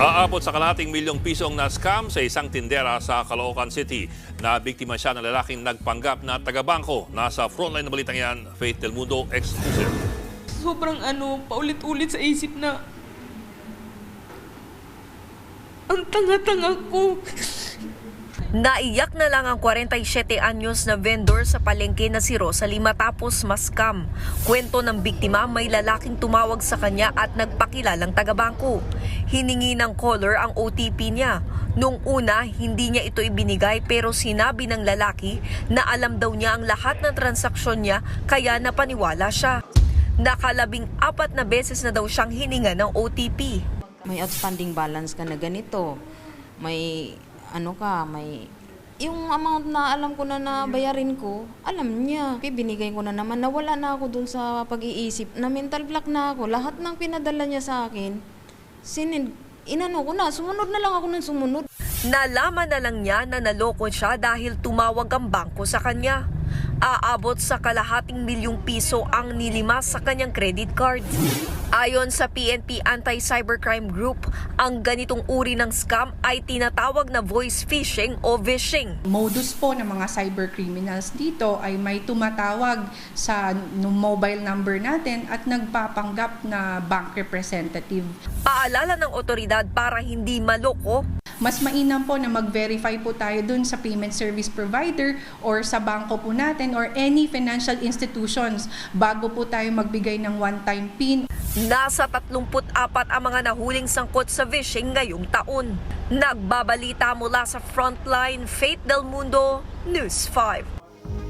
Aabot sa kalahating milyong piso ang na-scam sa isang tindera sa Caloocan City. Nabiktima siya ng lalaking nagpanggap na taga-bangko. Nasa frontline na balitang yan, Faith Del Mundo, exclusive. Sobrang paulit-ulit sa isip na ang tanga-tanga ko. Naiyak na lang ang 47 anyos na vendor sa palengke na si Rosalie matapos ma-scam. Kwento ng biktima, may lalaking tumawag sa kanya at nagpakilalang taga-bangko. Hiningi ng caller ang OTP niya. Nung una, hindi niya ito ibinigay pero sinabi ng lalaki na alam daw niya ang lahat ng transaksyon niya kaya napaniwala siya. Nakalabing-4 na beses na daw siyang hininga ng OTP. May outstanding balance ka na ganito. May yung amount na alam ko na bayarin ko, alam niya. Binigay ko na naman, nawala na ako dun sa pag-iisip, na mental block na ako. Lahat ng pinadala niya sa akin, ko na, sumunod na lang ako ng sumunod. Nalaman na lang niya na naloko siya dahil tumawag ang bangko sa kanya. Aabot sa kalahating milyong piso ang nilimas sa kanyang credit card. Ayon sa PNP Anti-Cybercrime Group, ang ganitong uri ng scam ay tinatawag na voice phishing o vishing. Modus po ng mga cybercriminals dito ay may tumatawag sa mobile number natin at nagpapanggap na bank representative. Paalala ng otoridad para hindi maloko, Mas mainam po na mag-verify po tayo dun sa payment service provider or sa bangko po natin or any financial institutions bago po tayo magbigay ng one-time PIN. Nasa 34 ang mga nahuling sangkot sa phishing ngayong taon. Nagbabalita mula sa Frontline, Faith Del Mundo, News 5.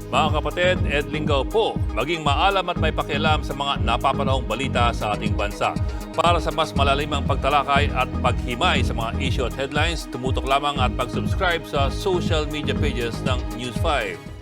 Mga kapatid, Ed Lingaw po, maging maalam at may pakialam sa mga napapanahong balita sa ating bansa. Para sa mas malalimang pagtalakay at paghimay sa mga issue at headlines, tumutok lamang at pag-subscribe sa social media pages ng News 5.